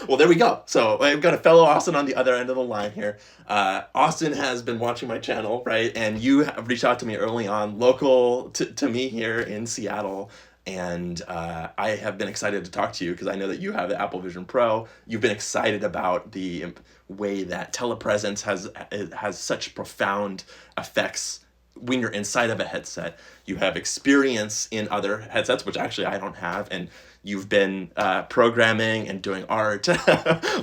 Well, there we go. So I've got a fellow Austin on the other end of the line here. Austin has been watching my channel, right? And you have reached out to me early on, local to me here in Seattle. And I have been excited to talk to you because I know that you have the Apple Vision Pro. You've been excited about the way that telepresence has such profound effects when you're inside of a headset. You have experience in other headsets, which actually I don't have, and you've been programming and doing art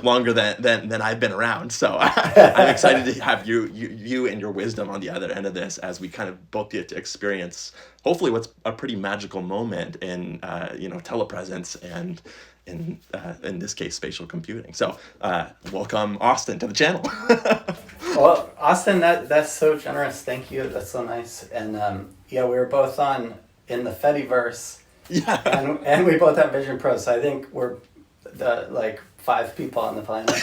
longer than I've been around. So I'm excited to have you and your wisdom on the other end of this as we kind of both get to experience hopefully what's a pretty magical moment in telepresence and in this case spatial computing. So welcome Austin to the channel. Well, Austin, that's so generous. Thank you. That's so nice. And we were both in the Fediverse. Yeah. And we both have Vision Pro, so I think we're the 5 people on the planet.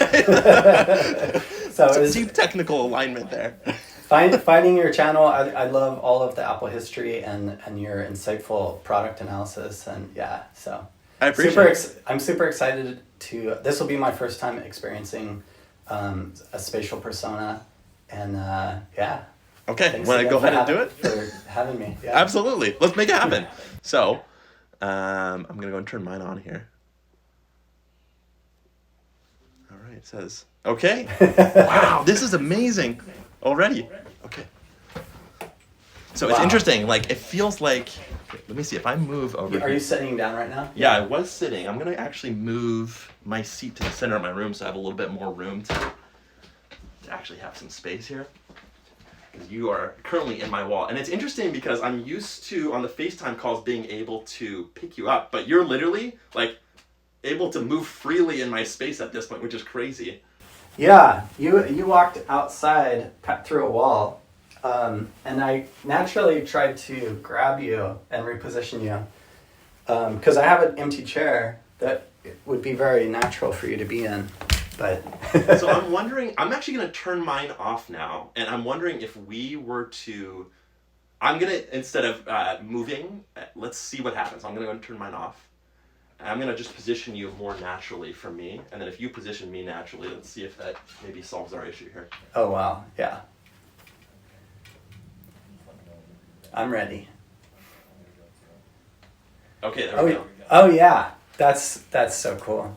So it's deep technical alignment there. Finding your channel, I love all of the Apple history and your insightful product analysis, and so I appreciate I'm super excited to. This will be my first time experiencing a spatial persona, and Okay, want to go ahead and do it? For having me. Yeah. Absolutely. Let's make it happen. So, I'm going to go and turn mine on here. All right, it says, okay. Wow, this is amazing already. Okay. So it's interesting. Like, it feels like, let me see if I move over Are you sitting down right now? Yeah, I was sitting. I'm going to actually move my seat to the center of my room so I have a little bit more room to actually have some space here. You are currently in my wall. And it's interesting because I'm used to, on the FaceTime calls, being able to pick you up, but you're literally able to move freely in my space at this point, which is crazy. Yeah, you walked outside through a wall, and I naturally tried to grab you and reposition you, because I have an empty chair that would be very natural for you to be in. But so I'm wondering, I'm actually going to turn mine off now, and I'm wondering if we were to, I'm going to, instead of moving, let's see what happens. I'm going to go and turn mine off. I'm going to just position you more naturally for me, and then if you position me naturally, let's see if that maybe solves our issue here. Oh, wow. Yeah. I'm ready. Okay, there we go. Oh, yeah. That's so cool.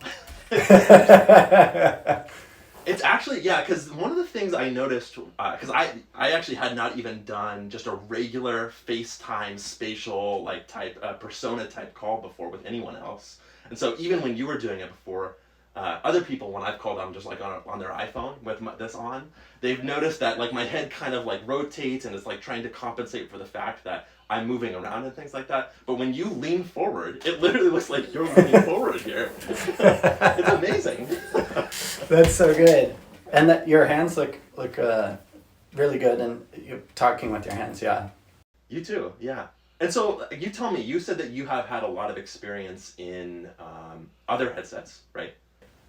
It's actually, because one of the things I noticed, because I actually had not even done just a regular FaceTime spatial type persona type call before with anyone else, and so even when you were doing it before, other people, when I've called them just on their iPhone with this on, they've noticed that my head kind of rotates and it's trying to compensate for the fact that I'm moving around and things like that. But when you lean forward, it literally looks like you're leaning forward here. It's amazing. That's so good. And that your hands look really good, and you're talking with your hands, yeah. You too, yeah. And so you tell me, you said that you have had a lot of experience in other headsets, right?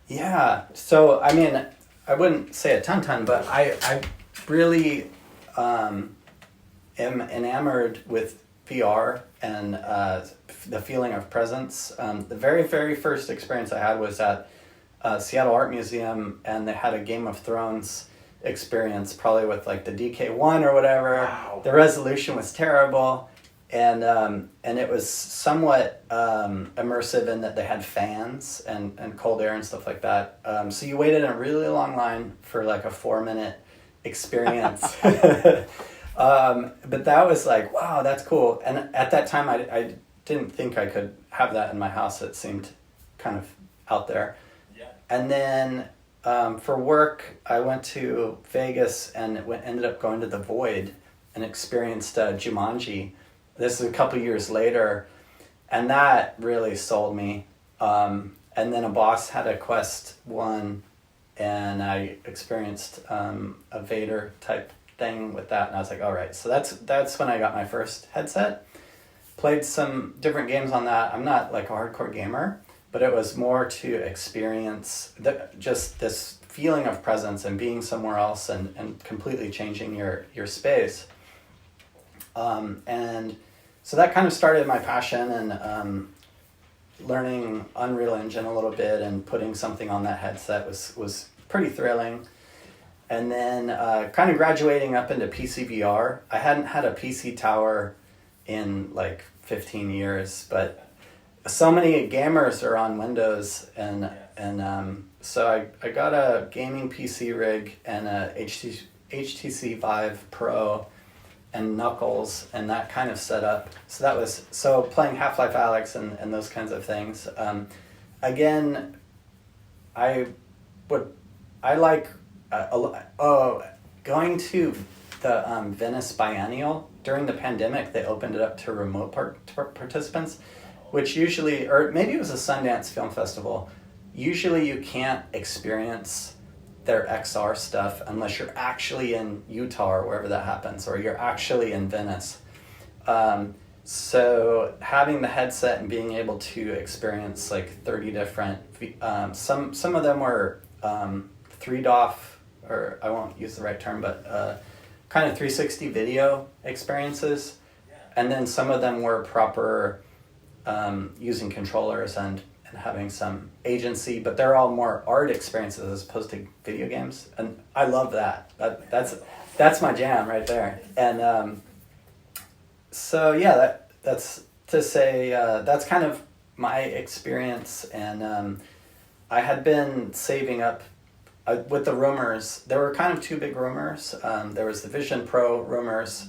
Yeah. So, I mean, I wouldn't say a ton, but I really am enamored with VR and the feeling of presence. The very, very first experience I had was at Seattle Art Museum, and they had a Game of Thrones experience, probably with the DK1 or whatever. Wow. The resolution was terrible, and it was somewhat immersive in that they had fans and cold air and stuff like that. So you waited in a really long line for a 4-minute experience. But that was wow, that's cool. And at that time, I didn't think I could have that in my house. It seemed kind of out there. Yeah. And then for work, I went to Vegas and ended up going to the Void and experienced Jumanji. This is a couple years later, and that really sold me. And then a boss had a Quest 1, and I experienced a Vader type thing with that, and I was like, all right. So that's when I got my first headset. Played some different games on that. I'm not a hardcore gamer, but it was more to experience just this feeling of presence and being somewhere else and completely changing your space. And so that kind of started my passion, and learning Unreal Engine a little bit and putting something on that headset was pretty thrilling. And then kind of graduating up into PCVR. I hadn't had a PC tower in like 15 years, but so many gamers are on Windows, and so I got a gaming PC rig and a HTC Vive Pro and Knuckles and that kind of setup. So that was playing Half-Life Alyx and those kinds of things. Again, I like going to the Venice Biennial during the pandemic. They opened it up to remote participants, which usually, or maybe it was a Sundance Film Festival. Usually you can't experience their XR stuff unless you're actually in Utah or wherever that happens, or you're actually in Venice. So having the headset and being able to experience like 30 different, some of them were 3DOF, or I won't use the right term, but kind of 360 video experiences. And then some of them were proper using controllers and having some agency, but they're all more art experiences as opposed to video games. And I love that. That's my jam right there. And so yeah, that's to say that's kind of my experience. And I had been saving up with the rumors. There were kind of two big rumors. There was the Vision Pro rumors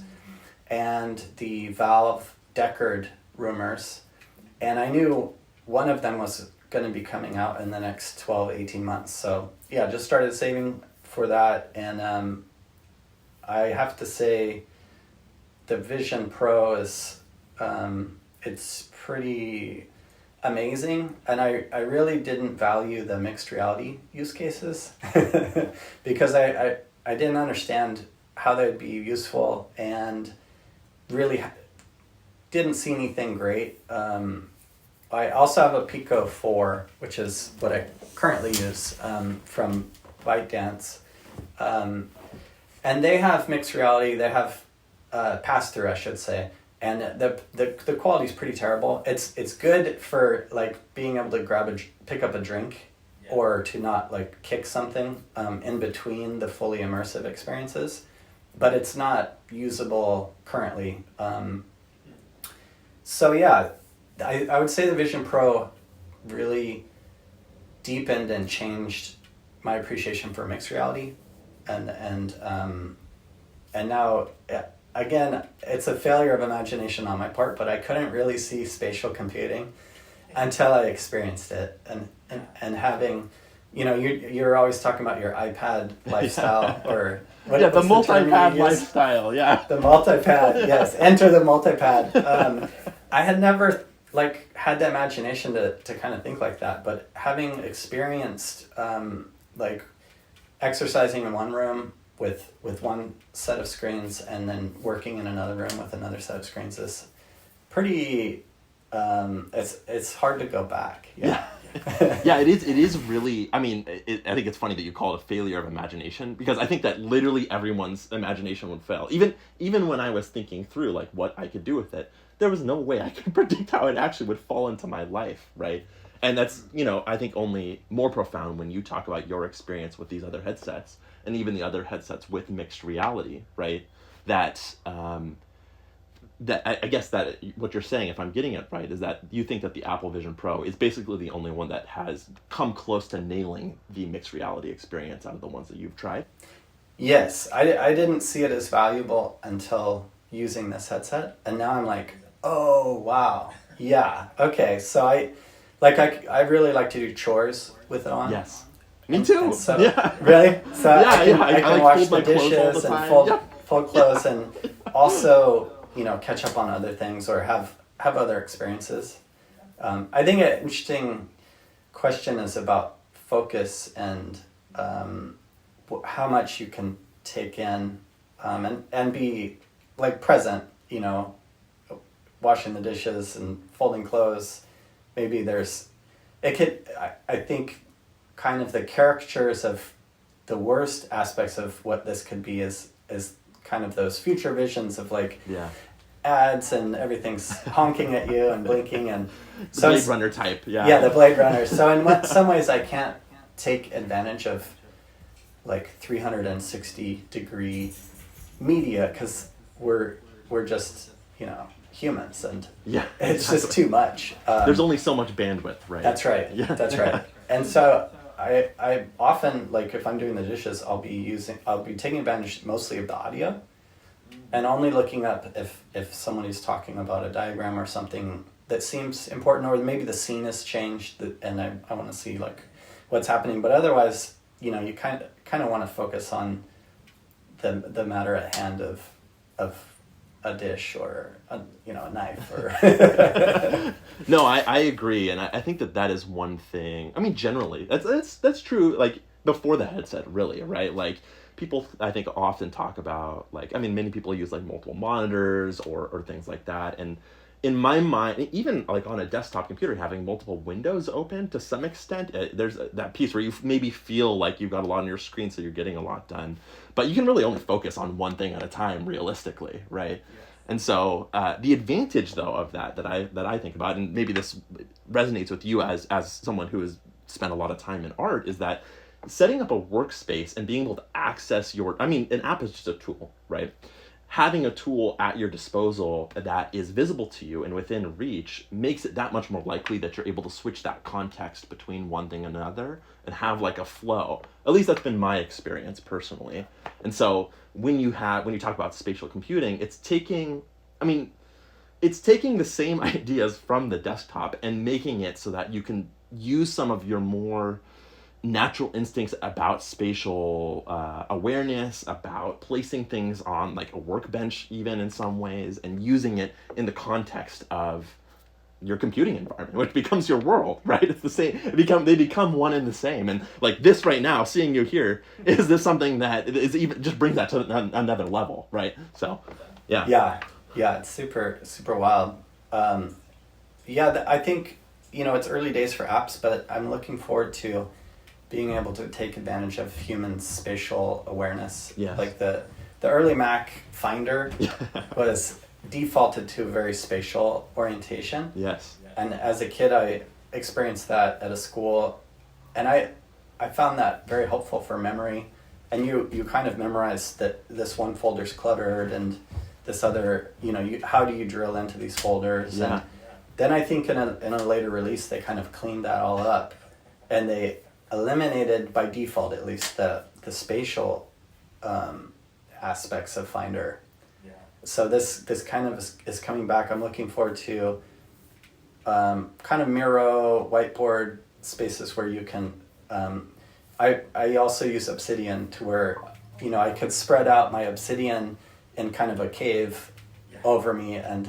and the Valve Deckard rumors. And I knew one of them was going to be coming out in the next 12, 18 months. So yeah, just started saving for that. And I have to say the Vision Pro is, it's pretty amazing. And I really didn't value the mixed reality use cases because I didn't understand how they'd be useful and really didn't see anything great. I also have a Pico 4, which is what I currently use from ByteDance. And they have mixed reality, they have pass-through, I should say. And the quality is pretty terrible. It's good for like being able to pick up a drink or to not like kick something in between the fully immersive experiences. But it's not usable currently. So yeah, I would say the Vision Pro really deepened and changed my appreciation for mixed reality, and now again it's a failure of imagination on my part, but I couldn't really see spatial computing until I experienced it, and having, you know, you're always talking about your iPad lifestyle or the multi-pad lifestyle, yeah. The multi-pad, yes. Enter the multi-pad. I had never had the imagination to kind of think like that, but having experienced like exercising in one room with one set of screens and then working in another room with another set of screens is pretty. It's hard to go back. Yeah. Yeah, it is really, I mean, I think it's funny that you call it a failure of imagination, because I think that literally everyone's imagination would fail. Even when I was thinking through like what I could do with it, there was no way I could predict how it actually would fall into my life, right? And that's, you know, I think only more profound when you talk about your experience with these other headsets, and even the other headsets with mixed reality, right? That I guess that what you're saying, if I'm getting it right, is that you think that the Apple Vision Pro is basically the only one that has come close to nailing the mixed reality experience out of the ones that you've tried? Yes, I didn't see it as valuable until using this headset, and now I'm like, oh wow, yeah, okay. So I really like to do chores with it on. Yes, me too. And so, yeah, really. So yeah, I can like wash fold the my clothes all dishes the and time. fold clothes, and also, you know, catch up on other things or have other experiences. I think an interesting question is about focus and how much you can take in and be like present, you know, washing the dishes and folding clothes. Maybe I think kind of the caricatures of the worst aspects of what this could be is kind of those future visions of like, yeah, ads and everything's honking at you and blinking, and The so Blade Runner type, yeah. yeah, the Blade Runner. So in some ways, I can't take advantage of like 360-degree media because we're just humans, and Yeah, it's just too much. There's only so much bandwidth, right? That's right. Yeah. That's right. And so I often, like, if I'm doing the dishes, I'll be taking advantage mostly of the audio, and only looking up if somebody's talking about a diagram or something that seems important, or maybe the scene has changed, and I want to see like what's happening. But otherwise, you kind of want to focus on the matter at hand of a dish or a knife or. No, I agree, and I think that is one thing. I mean, generally, that's true. Like before the headset, really, right? Like people, I think, often talk about like, I mean, many people use like multiple monitors or things like that, and in my mind, even like on a desktop computer, having multiple windows open to some extent, there's that piece where you maybe feel like you've got a lot on your screen, so you're getting a lot done, but you can really only focus on one thing at a time, realistically, right? And so the advantage, though, of that I think about, and maybe this resonates with you as someone who has spent a lot of time in art, is that setting up a workspace and being able to access I mean, an app is just a tool, right? Having a tool at your disposal that is visible to you and within reach makes it that much more likely that you're able to switch that context between one thing and another and have like a flow. At least that's been my experience personally. And so when you talk about spatial computing, it's taking the same ideas from the desktop and making it so that you can use some of your more natural instincts about spatial awareness, about placing things on like a workbench even in some ways, and using it in the context of your computing environment, which becomes your world, right? It's the same. They become one and the same. And like this right now, seeing you here, is this something that is even just brings that to another level, right? So, yeah. Yeah, it's super super wild. I think it's early days for apps, but I'm looking forward to being able to take advantage of human spatial awareness. Yes. Like the early Mac Finder was defaulted to a very spatial orientation. Yes. And as a kid, I experienced that at a school, and I found that very helpful for memory. And you kind of memorize that this one folder's cluttered and this other, how do you drill into these folders? Yeah. And then I think in a later release, they kind of cleaned that all up, and they eliminated, by default at least, the spatial aspects of Finder. Yeah. So this kind of is coming back. I'm looking forward to kind of Miro whiteboard spaces where you can. I also use Obsidian to where I could spread out my Obsidian in kind of a cave over me and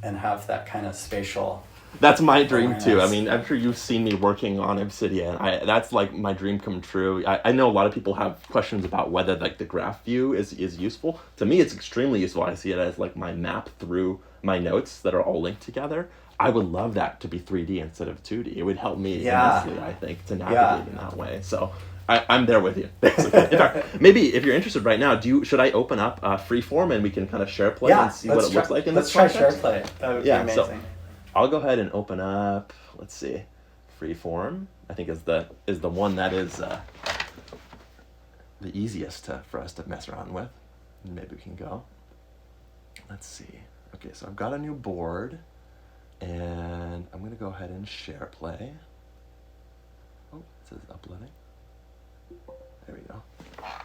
have that kind of spatial. That's my dream too. I mean, I'm sure you've seen me working on Obsidian. That's like my dream come true. I know a lot of people have questions about whether like the graph view is useful. To me, it's extremely useful. I see it as like my map through my notes that are all linked together. I would love that to be 3D instead of 2D. It would help me immensely, I think, to navigate in that way. So I'm there with you, basically. In fact, maybe if you're interested right now, should I open up Freeform and we can kind of SharePlay and see what it looks like in this context? Let's try SharePlay. That would be amazing. So I'll go ahead and open up, let's see, Freeform. I think is the one that is the easiest for us to mess around with. Maybe we can go. Let's see. Okay, so I've got a new board, and I'm going to go ahead and SharePlay. Oh, it says uploading. There we go.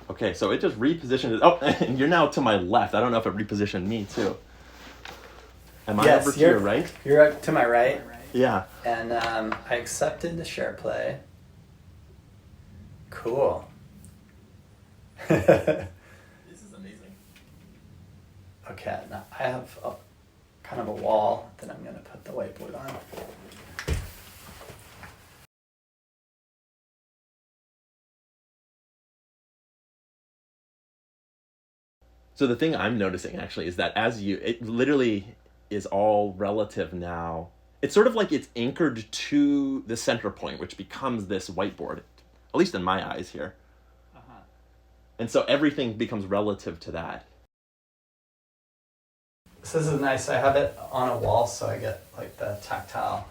Okay, so it just repositioned it. Oh, and you're now to my left. I don't know if it repositioned me too. Am I over to your right? You're up to my right. Yeah. And I accepted the SharePlay. Cool. This is amazing. Okay, now I have kind of a wall that I'm going to put the whiteboard on. So the thing I'm noticing actually is that it literally is all relative now. It's sort of like it's anchored to the center point, which becomes this whiteboard, at least in my eyes here. And so everything becomes relative to that. this is nice. I have it on a wall, so I get like the tactile.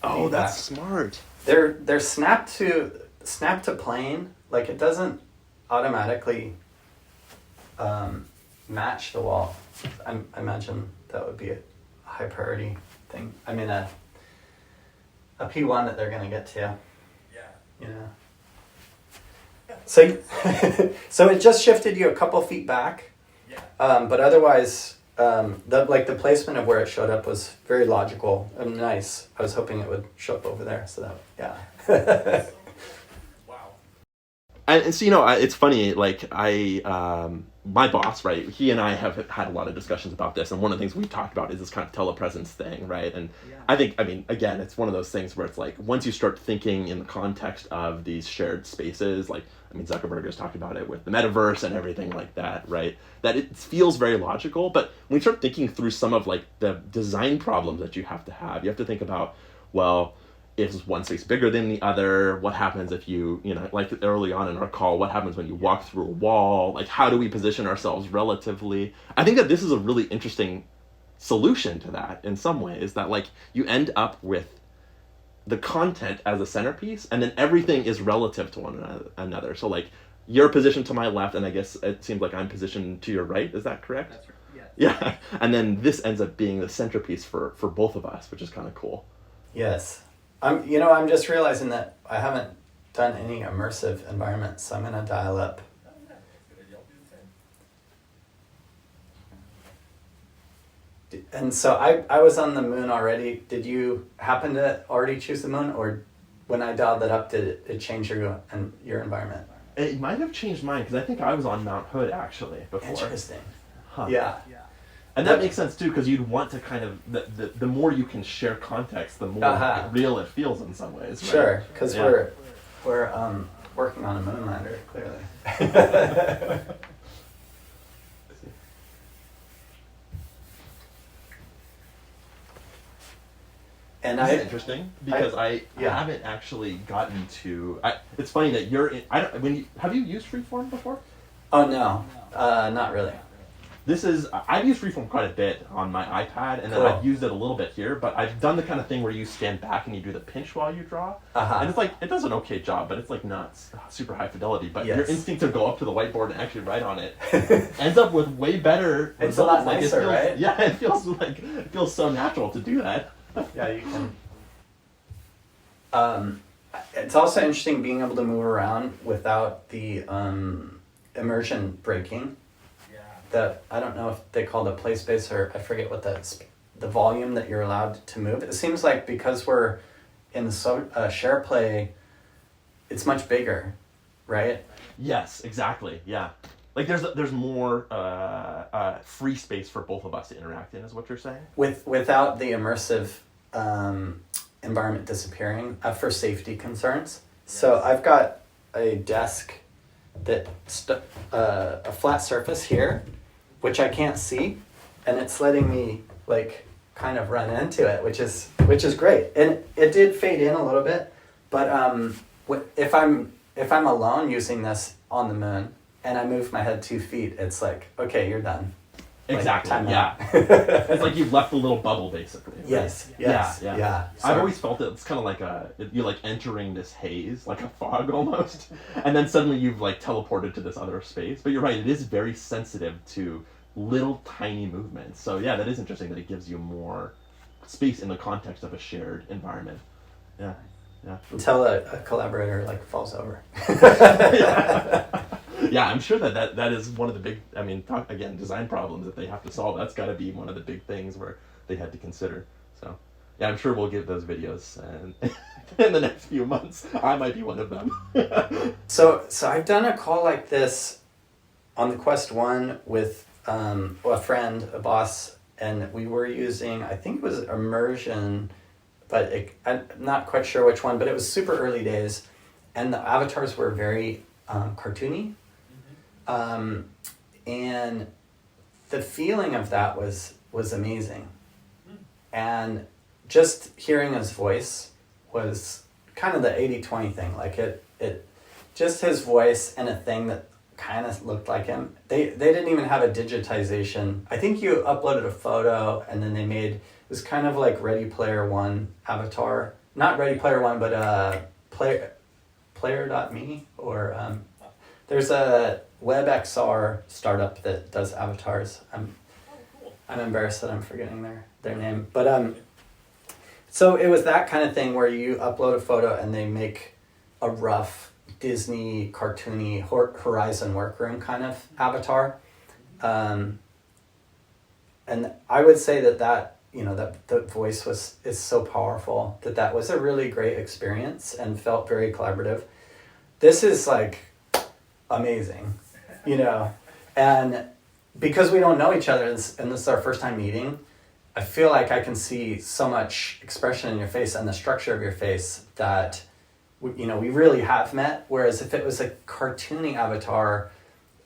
Oh, feedback. that's smart. They're snapped to plane. Like it doesn't automatically match the wall. I imagine that would be a high priority thing. I mean a P1 that they're gonna get to. Yeah. You know. So so it just shifted you a couple feet back. Yeah. But otherwise, the placement of where it showed up was very logical and nice. I was hoping it would show up over there. So that, yeah. Wow. And so, it's funny, like, my boss, right, he and I have had a lot of discussions about this, and one of the things we've talked about is this kind of telepresence thing, right? And I think, again, it's one of those things where it's like, once you start thinking in the context of these shared spaces, like, Zuckerberg has talked about it with the metaverse and everything like that, right? That it feels very logical, but when you start thinking through some of, like, the design problems that you have to think about, well, is one space bigger than the other? What happens if you like early on in our call, what happens when you walk through a wall? Like, how do we position ourselves relatively? I think that this is a really interesting solution to that in some ways, that like you end up with the content as a centerpiece, and then everything is relative to one another. So like you're positioned to my left, and I guess it seems like I'm positioned to your right. Is that correct? That's right. Yeah. And then this ends up being the centerpiece for both of us, which is kind of cool. Yes. I'm just realizing that I haven't done any immersive environments, so I'm going to dial up. Oh, yeah. That's a good idea. I'll do the same. And so I was on the moon already. Did you happen to already choose the moon, or when I dialed it up, did it change your environment? It might have changed mine, because I think I was on Mount Hood actually before. Interesting. Huh. Yeah. Yeah. And that makes sense too, because you'd want to kind of the more you can share context, the more real it feels in some ways. Right? Sure, because Yeah. we're working on a moon lander, clearly. And This is interesting because I yeah. haven't actually gotten to. It's funny that you're in. Have you used Freeform before? Oh no, not really. I've used Freeform quite a bit on my iPad, and then Cool. I've used it a little bit here, but I've done the kind of thing where you stand back and you do the pinch while you draw. And it's like, it does an okay job, but it's like not super high fidelity, but your Yes. instinct to go up to the whiteboard and actually write on it ends up with way better It's a results. lot nicer, it feels, right? Yeah, it feels so natural to do that. Yeah, you can. It's also interesting being able to move around without the immersion breaking. Yeah. That I don't know if they call it play space, or I forget what the volume that you're allowed to move. It seems like because we're in the SharePlay, it's much bigger, right? Yes, exactly. Yeah, like there's more free space for both of us to interact in, is what you're saying. Without the immersive environment disappearing for safety concerns. So I've got a desk that a flat surface here, which I can't see, and it's letting me like kind of run into it, which is great. And it did fade in a little bit, but if I'm alone using this on the moon and I move my head 2 feet, it's like, okay, you're done. Exactly. Like, time yeah. out. It's like you've left a little bubble, basically. Right? Yes. Yeah. So- I've always felt it's kind of like you're like entering this haze, like a fog almost, and then suddenly you've like teleported to this other space. But you're right; it is very sensitive to little tiny movements. So yeah, that is interesting that it gives you more space in the context of a shared environment. Yeah. until a collaborator like falls over. Yeah, I'm sure that is one of the big, again, design problems that they have to solve. That's got to be one of the big things where they had to consider. So, yeah, I'm sure we'll get those videos in the next few months. I might be one of them. So I've done a call like this on the Quest 1 with a friend, a boss, and we were using, I think it was immersion, but I'm not quite sure which one, but it was super early days, and the avatars were very cartoony. And the feeling of that was amazing. And just hearing his voice was kind of the 80-20 thing. Like it just his voice and a thing that kind of looked like him. They didn't even have a digitization. I think you uploaded a photo and then they made, it was kind of like Ready Player One avatar. Not Ready Player One, but player.me or there's a WebXR startup that does avatars. I'm embarrassed that I'm forgetting their name. But so it was that kind of thing where you upload a photo and they make a rough Disney cartoony Horizon workroom kind of avatar. And I would say that the voice is so powerful that was a really great experience and felt very collaborative. This is like amazing, and because we don't know each other and this is our first time meeting, I feel like I can see so much expression in your face and the structure of your face that we really have met. Whereas if it was a cartoony avatar,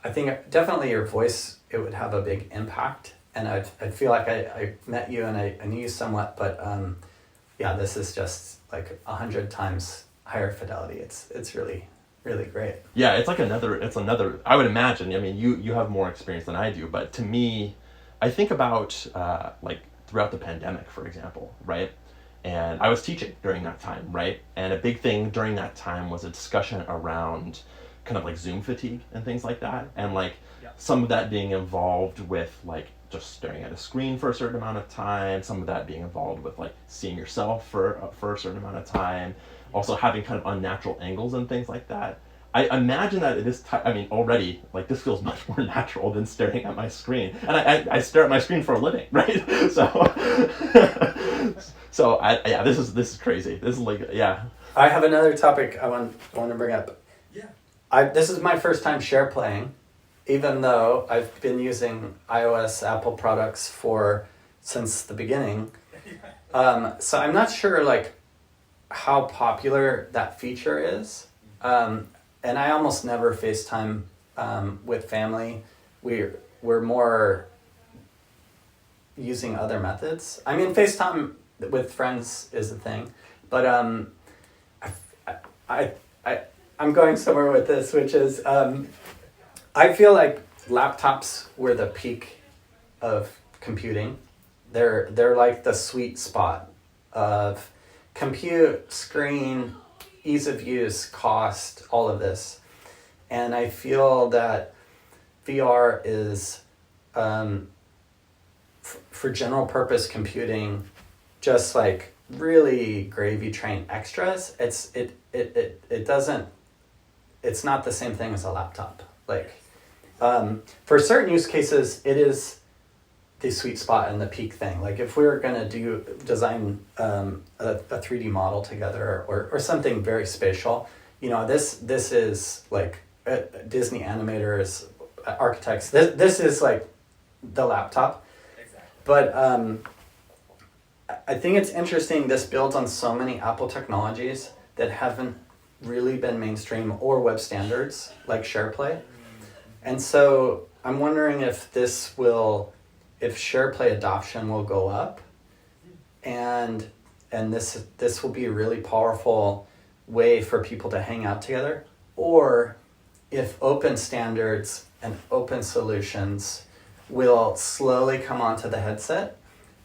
I think definitely your voice, it would have a big impact. And I'd feel like I met you and I knew you somewhat, but this is just like 100 times higher fidelity. It's really, really great. Yeah, it's another, I would imagine, I mean, you have more experience than I do, but to me, I think about like throughout the pandemic, for example, right? And I was teaching during that time, right? And a big thing during that time was a discussion around kind of like Zoom fatigue and things like that. And like some of that being involved with like just staring at a screen for a certain amount of time, some of that being involved with like seeing yourself for a certain amount of time, also having kind of unnatural angles and things like that. I imagine that already, like, this feels much more natural than staring at my screen. And I stare at my screen for a living, right? This is crazy. This is like, yeah. I have another topic I want to bring up. Yeah. This is my first time SharePlaying, even though I've been using iOS Apple products since the beginning. So I'm not sure like how popular that feature is. And I almost never FaceTime with family. We're more using other methods. I mean, FaceTime with friends is a thing, but I'm going somewhere with this, which is I feel like laptops were the peak of computing. They're like the sweet spot of compute, screen, ease of use, cost, all of this. And I feel that VR is, for general purpose computing, just like really gravy train extras. It's not the same thing as a laptop. Like, for certain use cases, it is the sweet spot and the peak thing. Like if we were gonna design a 3D model together or something very spatial, this is like Disney animators, architects. This is like the laptop. Exactly. But I think it's interesting. This builds on so many Apple technologies that haven't really been mainstream or web standards like SharePlay, and so I'm wondering if SharePlay adoption will go up, and this will be a really powerful way for people to hang out together, or if open standards and open solutions will slowly come onto the headset,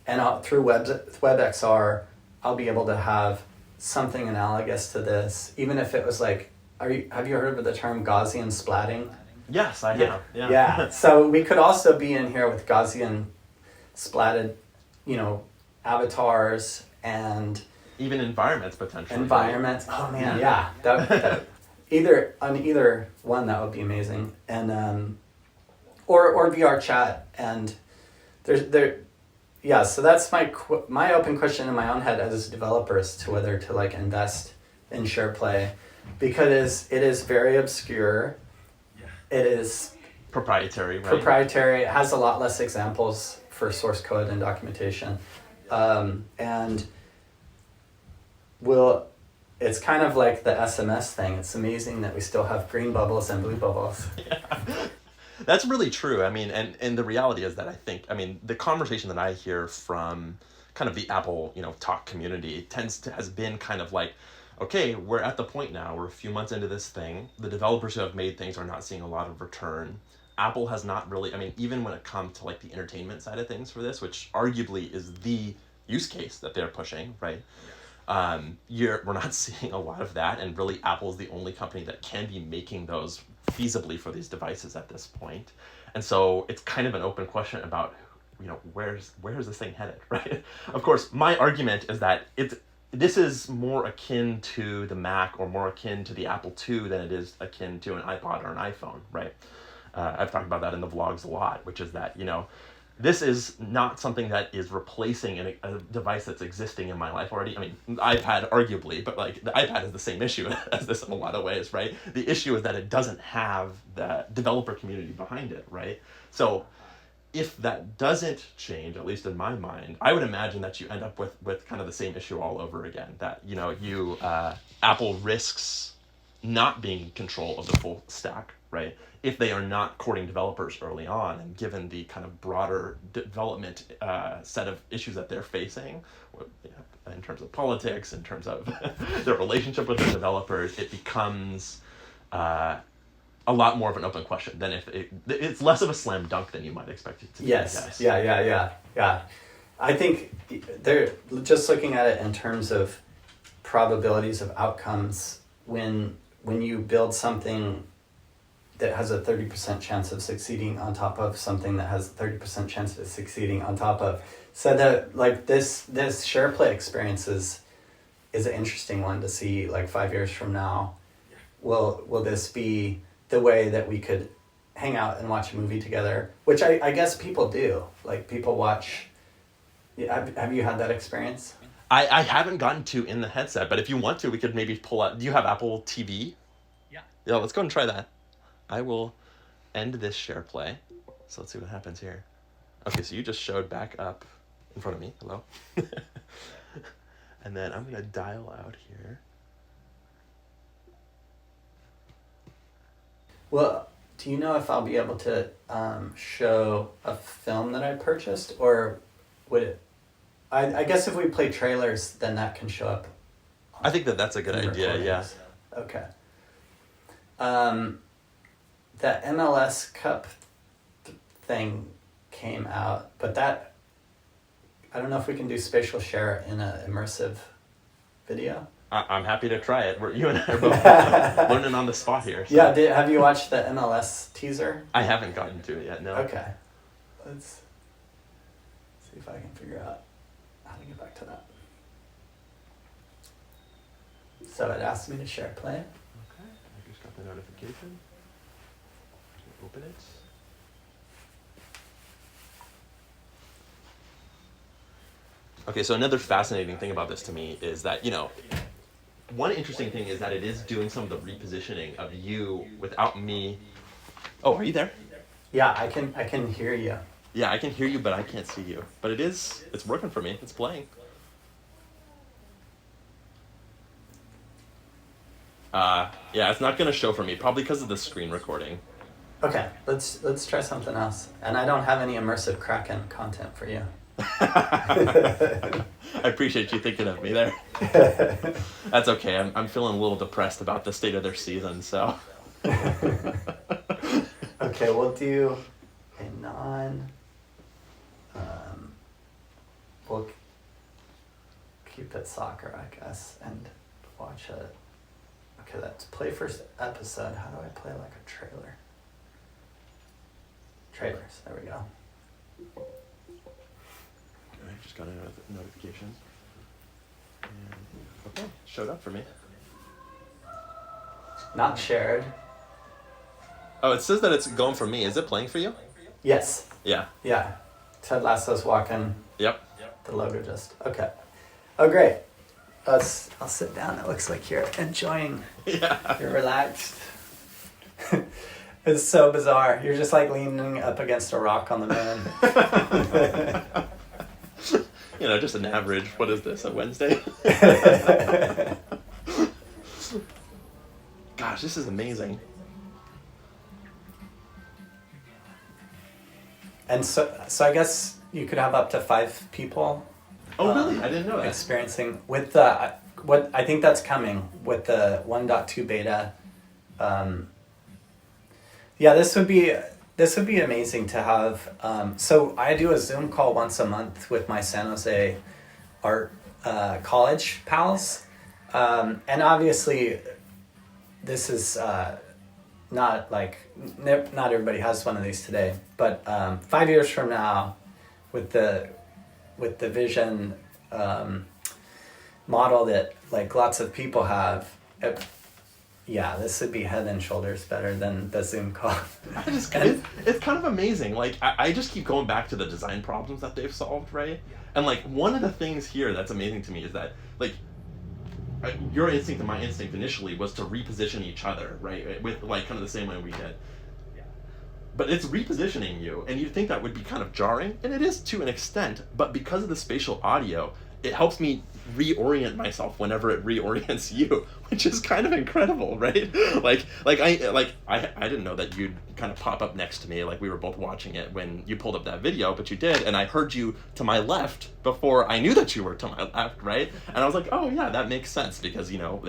and through WebXR, I'll be able to have something analogous to this, even if it was like, have you heard of the term Gaussian splatting? Yes, I have. Yeah. So we could also be in here with Gaussian splatted, avatars and even environments potentially. Environments. Oh man, yeah. That either one that would be amazing, and or VR chat, and so that's my open question in my own head as a developer as to whether to like invest in SharePlay, because it is very obscure. It is proprietary, right? Proprietary. It has a lot less examples for source code and documentation. And it's kind of like the SMS thing. It's amazing that we still have green bubbles and blue bubbles. Yeah. That's really true. I mean, and the reality is that the conversation that I hear from kind of the Apple, talk community has been kind of like, okay, we're at the point now, we're a few months into this thing, the developers who have made things are not seeing a lot of return. Apple has not really, I mean, even when it comes to like the entertainment side of things for this, which arguably is the use case that they're pushing, right? We're not seeing a lot of that, and really Apple's the only company that can be making those feasibly for these devices at this point. And so it's kind of an open question about, where's this thing headed, right? Of course, my argument is that this is more akin to the Mac or more akin to the Apple II than it is akin to an iPod or an iPhone, right? I've talked about that in the vlogs a lot, which is that, this is not something that is replacing a device that's existing in my life already. I mean, iPad arguably, but like the iPad has the same issue as this in a lot of ways, right? The issue is that it doesn't have the developer community behind it, right? So if that doesn't change, at least in my mind, I would imagine that you end up with kind of the same issue all over again. That Apple risks not being in control of the full stack, right? If they are not courting developers early on, and given the kind of broader development set of issues that they're facing, in terms of politics, in terms of their relationship with the developers, it becomes a lot more of an open question than if it's less of a slam dunk than you might expect it to be. Yes. Yeah. I think they're just looking at it in terms of probabilities of outcomes. When you build something that has a 30% chance of succeeding on top of something that has a 30% chance of succeeding on top of, so that like this SharePlay experience is an interesting one to see. Like 5 years from now, will this be the way that we could hang out and watch a movie together, which I guess people do. Like people watch. Have you had that experience? I haven't gotten to in the headset, but if you want to, we could maybe pull out. Do you have Apple TV? Yeah. Yeah, let's go and try that. I will end this SharePlay. So let's see what happens here. Okay, so you just showed back up in front of me. Hello. And then I'm going to dial out here. Well, do you know if I'll be able to show a film that I purchased, or would it? I guess if we play trailers, then that can show up. I think that's a good idea, yeah. Okay. The MLS Cup thing came out, but I don't know if we can do spatial share in an immersive video. I'm happy to try it. You and I are both learning on the spot here. So. Yeah, have you watched the MLS teaser? I haven't gotten to it yet, no. Okay. Let's see if I can figure out how to get back to that. So it asked me to share play. Okay, I just got the notification. Open it. Okay, so another fascinating thing about this to me is that, one interesting thing is that it is doing some of the repositioning of you without me. Oh, are you there? Yeah, I can hear you. Yeah, I can hear you, but I can't see you. But it's working for me. It's playing. Yeah, it's not going to show for me, probably because of the screen recording. Okay, let's try something else. And I don't have any immersive Kraken content for you. I appreciate you thinking of me there. That's okay. I'm feeling a little depressed about the state of their season, so. Okay, we'll do a we'll keep it soccer, I guess, and watch it. Okay, that's play first episode. How do I play like a trailer? Trailers, there we go. I just got a notification. And, okay, showed up for me. Not shared. Oh, it says that it's going for me. Is it playing for you? Yes. Yeah. Yeah. Ted Lasso's walking. Yep. The logo just. Okay. Oh, great. I'll sit down. It looks like you're enjoying. Yeah. You're relaxed. It's so bizarre. You're just like leaning up against a rock on the moon. Just an average. What is this? A Wednesday? Gosh, this is amazing. And so I guess you could have up to 5 people. Oh, really? I didn't know that. Experiencing with the what I think that's coming with the 1.2 beta. Yeah, this would be amazing to have. So I do a Zoom call once a month with my San Jose art college pals, and obviously this is not like not everybody has one of these today, but 5 years from now, with the vision model that like lots of people have, yeah, this would be head and shoulders better than the Zoom call. It's kind of amazing. Like, I just keep going back to the design problems that they've solved, right? And like, one of the things here that's amazing to me is that, like, your instinct and my instinct initially was to reposition each other, right? With like kind of the same way we did. But it's repositioning you, and you'd think that would be kind of jarring, and it is to an extent, but because of the spatial audio, it helps me reorient myself whenever it reorients you, which is kind of incredible, right? I didn't know that you'd kind of pop up next to me, like we were both watching it when you pulled up that video, but you did, and I heard you to my left before I knew that you were to my left, right? And I was like, oh yeah, that makes sense, because, you know,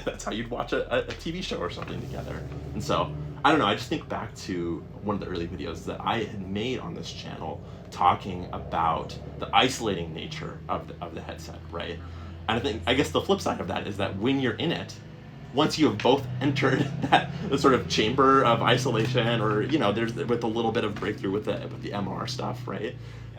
that's how you'd watch a TV show or something together. And so, I don't know, I just think back to one of the early videos that I had made on this channel talking about the isolating nature of the headset, right? And I guess the flip side of that is that when you're in it, once you have both entered that the sort of chamber of isolation, or, you know, there's with a little bit of breakthrough with the MR stuff, right?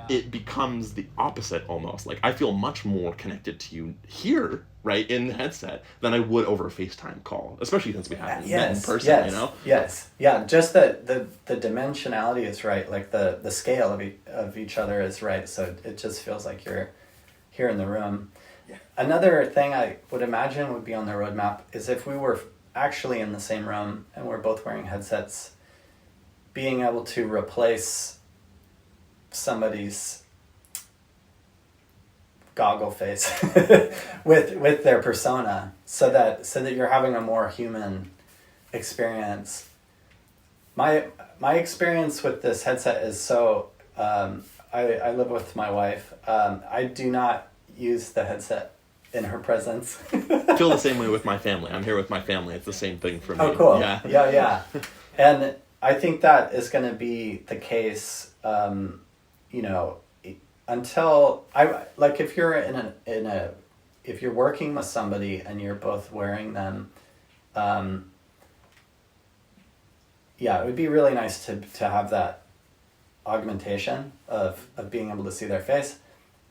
It becomes the opposite almost. Like, I feel much more connected to you here, right, in the headset than I would over a FaceTime call, especially since we haven't met in person, you know? Yes, yeah, just the dimensionality is right, like the scale of each other is right, so it just feels like you're here in the room. Yeah. Another thing I would imagine would be on the roadmap is if we were actually in the same room and we're both wearing headsets, being able to replace somebody's goggle face with their persona, so that you're having a more human experience. My experience with this headset is so I live with my wife. I do not use the headset in her presence. I feel the same way with my family. I'm here with my family. It's the same thing for me. Oh, cool. Yeah. And I think that is going to be the case, you know, until if you're if you're working with somebody and you're both wearing them, yeah, it would be really nice to have that augmentation of being able to see their face.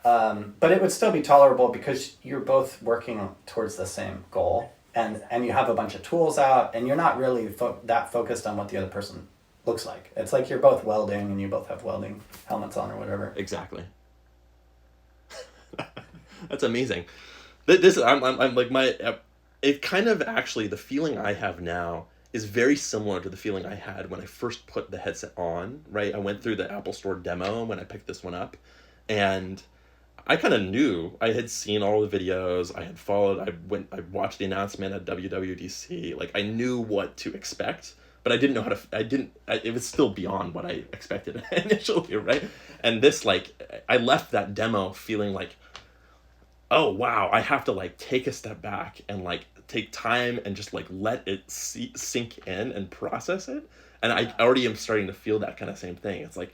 But it would still be tolerable because you're both working towards the same goal, and you have a bunch of tools out, and you're not really that focused on what the other person looks like. It's like you're both welding and you both have welding helmets on or whatever. Exactly. That's amazing. This I'm like it kind of actually, the feeling I have now is very similar to the feeling I had when I first put the headset on, right? I went through the Apple Store demo when I picked this one up, and I kind of knew. I had seen all the videos, I had followed, I watched the announcement at WWDC, like I knew what to expect, but I didn't know how to, it was still beyond what I expected initially, right? And this, like, I left that demo feeling like, oh wow, I have to like take a step back and like take time and just like let it sink in and process it. And I already am starting to feel that kind of same thing. It's like,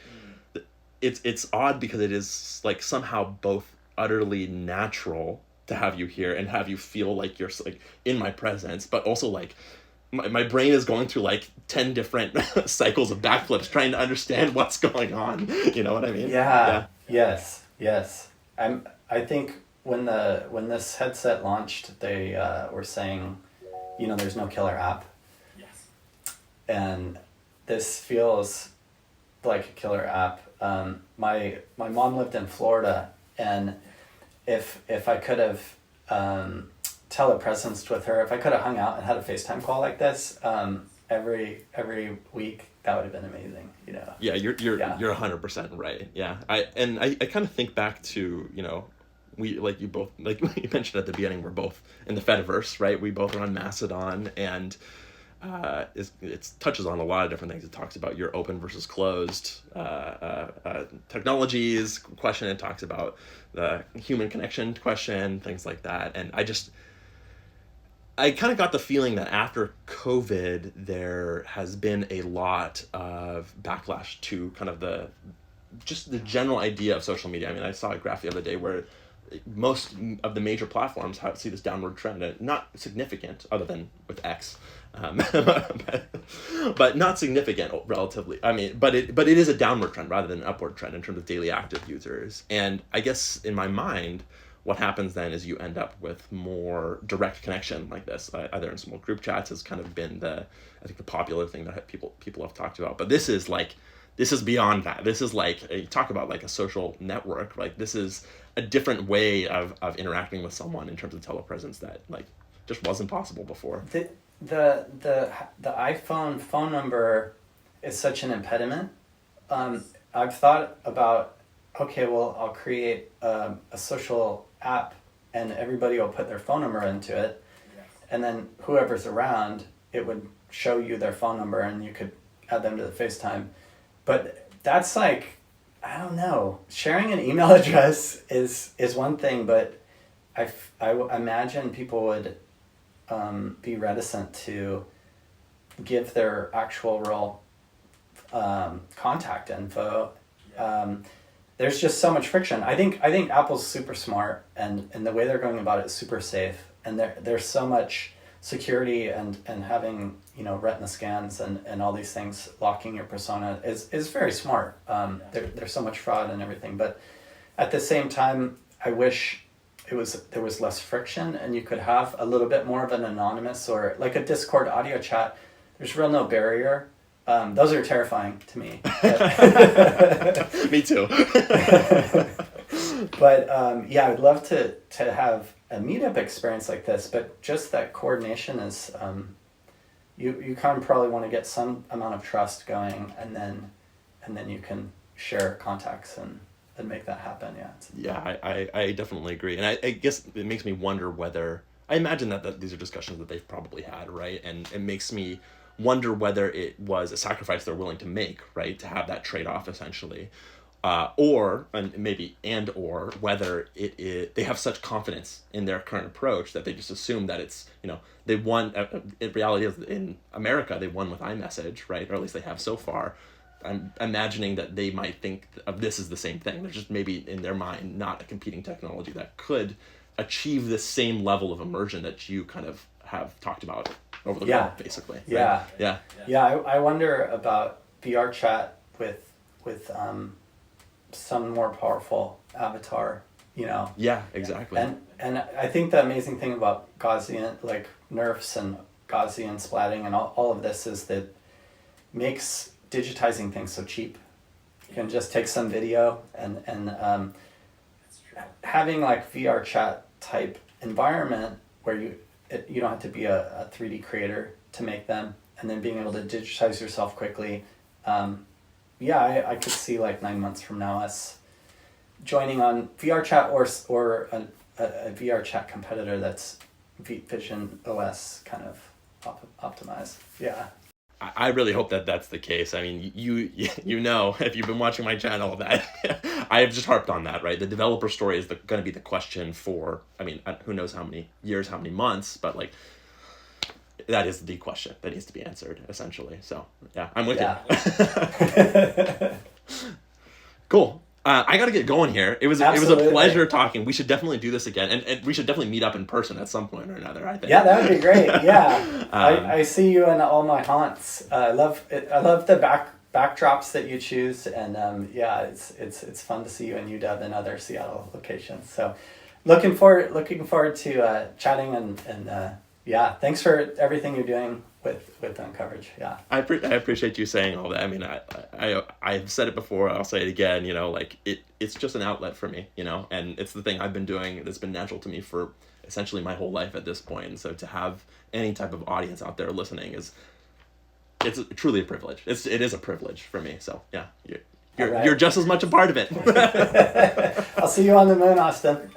it's odd because it is like somehow both utterly natural to have you here and have you feel like you're like in my presence, but also like my brain is going through like 10 different cycles of backflips trying to understand what's going on. You know what I mean? Yeah. Yes. I think when this headset launched, they were saying, you know, there's no killer app. Yes. And this feels like a killer app. My mom lived in Florida, and if I could have telepresenced with her, if I could have hung out and had a FaceTime call like this every week, that would have been amazing, you know. Yeah, you're 100% right. Yeah. I kind of think back to, you know, we, like you both, like you mentioned at the beginning, we're both in the Fediverse, right? We both are on Mastodon, and it touches on a lot of different things. It talks about your open versus closed technologies question. It talks about the human connection question, things like that. And I kind of got the feeling that after COVID, there has been a lot of backlash to kind of just the general idea of social media. I mean, I saw a graph the other day where most of the major platforms see this downward trend, and not significant other than with X, but not significant relatively. I mean, but it is a downward trend rather than an upward trend in terms of daily active users. And I guess in my mind, what happens then is you end up with more direct connection like this, either in small group chats has kind of been the popular thing that people have talked about. But this is beyond that. This is like, you talk about like a social network. Like, this is a different way of interacting with someone in terms of telepresence that like just wasn't possible before. The iPhone phone number is such an impediment. I've thought about, okay, well, I'll create a social app and everybody will put their phone number into it, and then whoever's around, it would show you their phone number and you could add them to the FaceTime. But that's like, I don't know, sharing an email address is one thing, but I imagine people would be reticent to give their actual real contact info. There's just so much friction. I think Apple's super smart, and the way they're going about it is super safe. And there's so much security and having, retina scans and all these things, locking your persona is very smart. There's so much fraud and everything, but at the same time, I wish there was less friction and you could have a little bit more of an anonymous, or like a Discord audio chat. There's real no barrier. Those are terrifying to me. Me too. But I would love to have a meetup experience like this, but just that coordination is, you kind of probably want to get some amount of trust going, and then you can share contacts and make that happen. I definitely agree. And I guess it makes me wonder whether, I imagine that these are discussions that they've probably had, right? And it makes me wonder whether it was a sacrifice they're willing to make, right, to have that trade-off essentially, or whether they have such confidence in their current approach that they just assume that it's, they won. In reality, in America, they won with iMessage, right, or at least they have so far. I'm imagining that they might think of this as the same thing. There's just maybe in their mind not a competing technology that could achieve this same level of immersion that you kind of have talked about over the web, basically. Right? I wonder about VR chat with some more powerful avatar, Yeah, exactly. And I think the amazing thing about Gaussian, like nerfs and Gaussian splatting and all of this, is that makes digitizing things so cheap. You can just take some video and having like VR chat type environment where you don't have to be a 3D creator to make them, and then being able to digitize yourself quickly. I could see like 9 months from now us joining on VR chat or a VR chat competitor that's Vision OS kind of optimized. Yeah. I really hope that that's the case. I mean, you know, if you've been watching my channel, that I have just harped on that, right? The developer story is going to be the question for, I mean, who knows how many years, how many months, but like, that is the question that needs to be answered, essentially. So, yeah, I'm with you. Cool. I got to get going here. It was a pleasure talking. We should definitely do this again, and we should definitely meet up in person at some point or another, I think. Yeah, that would be great. Yeah. I see you in all my haunts. I love it. I love the backdrops that you choose, and it's fun to see you in UW and other Seattle locations. So, looking forward to chatting and thanks for everything you're doing with coverage. Yeah, I appreciate you saying all that. I mean, I've said it before. I'll say it again. Like it's just an outlet for me. And it's the thing I've been doing that's been natural to me for essentially my whole life at this point. And so to have any type of audience out there listening it's truly a privilege. It is a privilege for me. So yeah, you're just as much a part of it. I'll see you on the moon, Ozten.